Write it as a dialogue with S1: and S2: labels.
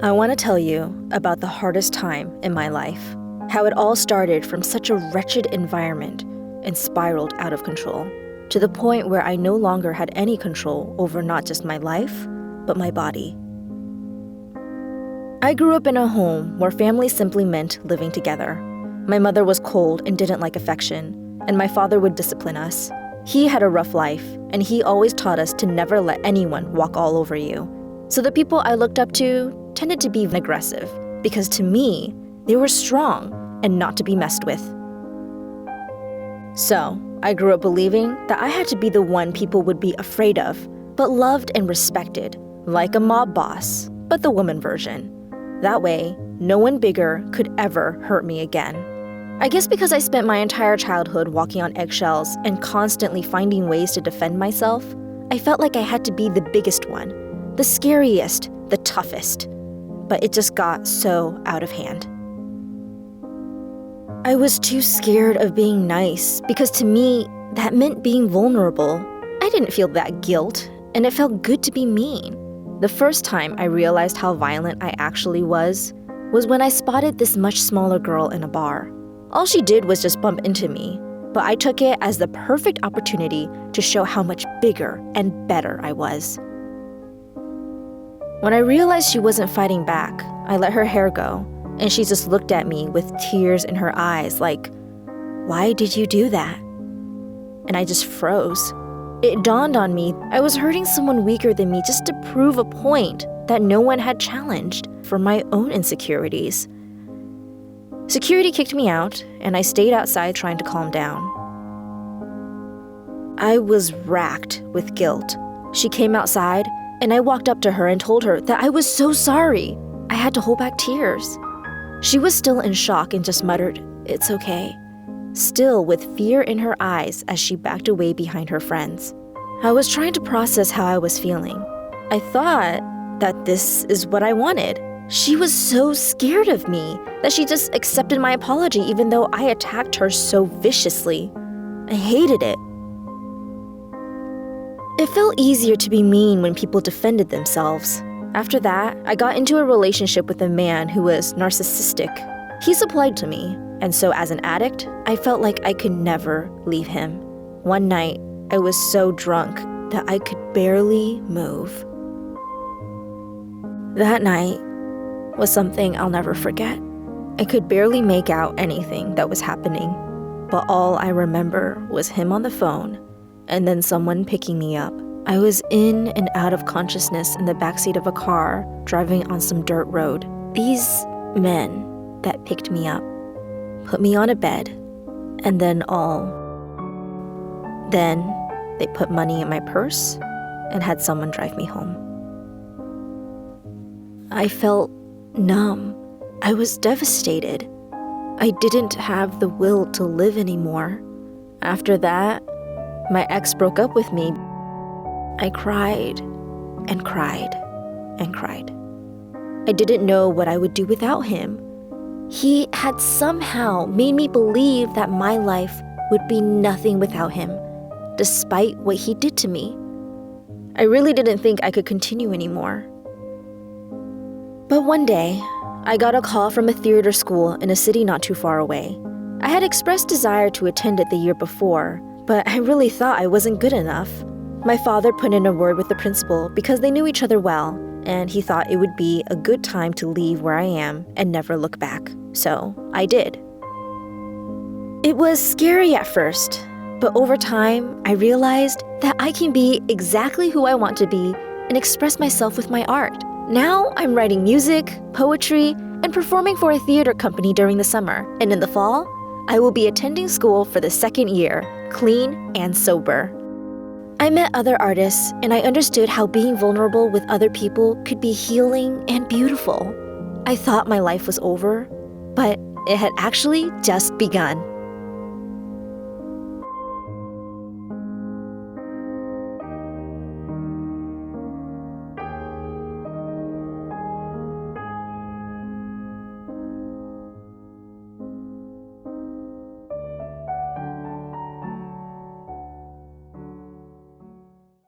S1: I want to tell you about the hardest time in my life, how it all started from such a wretched environment and spiraled out of control, to the point where I no longer had any control over not just my life, but my body. I grew up in a home where family simply meant living together. My mother was cold and didn't like affection, and my father would discipline us. He had a rough life, and he always taught us to never let anyone walk all over you. So the people I looked up to tended to be aggressive, because to me, they were strong and not to be messed with. So, I grew up believing that I had to be the one people would be afraid of, but loved and respected, like a mob boss, but the woman version. That way, no one bigger could ever hurt me again. I guess because I spent my entire childhood walking on eggshells and constantly finding ways to defend myself, I felt like I had to be the biggest one, the scariest, the toughest. But it just got so out of hand. I was too scared of being nice because to me, that meant being vulnerable. I didn't feel that guilt, and it felt good to be mean. The first time I realized how violent I actually was when I spotted this much smaller girl in a bar. All she did was just bump into me, but I took it as the perfect opportunity to show how much bigger and better I was. When I realized she wasn't fighting back, I let her hair go, and she just looked at me with tears in her eyes like, "Why did you do that?" And I just froze. It dawned on me I was hurting someone weaker than me just to prove a point that no one had challenged for my own insecurities. Security kicked me out, and I stayed outside trying to calm down. I was racked with guilt. She came outside, and I walked up to her and told her that I was so sorry. I had to hold back tears. She was still in shock and just muttered, "It's okay," still with fear in her eyes as she backed away behind her friends. I was trying to process how I was feeling. I thought that this is what I wanted. She was so scared of me that she just accepted my apology even though I attacked her so viciously. I hated it. It felt easier to be mean when people defended themselves. After that, I got into a relationship with a man who was narcissistic. He supplied to me, and so as an addict, I felt like I could never leave him. One night, I was so drunk that I could barely move. That night was something I'll never forget. I could barely make out anything that was happening, but all I remember was him on the phone and then someone picking me up. I was in and out of consciousness in the backseat of a car driving on some dirt road. These men that picked me up put me on a bed, and then they put money in my purse and had someone drive me home. I felt numb. I was devastated. I didn't have the will to live anymore. After that, my ex broke up with me. I cried and cried and cried. I didn't know what I would do without him. He had somehow made me believe that my life would be nothing without him, despite what he did to me. I really didn't think I could continue anymore. But one day, I got a call from a theater school in a city not too far away. I had expressed desire to attend it the year before, but I really thought I wasn't good enough. My father put in a word with the principal because they knew each other well, and he thought it would be a good time to leave where I am and never look back. So I did. It was scary at first, but over time, I realized that I can be exactly who I want to be and express myself with my art. Now I'm writing music, poetry, and performing for a theater company during the summer. And in the fall, I will be attending school for the second year, clean and sober. I met other artists, and I understood how being vulnerable with other people could be healing and beautiful. I thought my life was over, but it had actually just begun.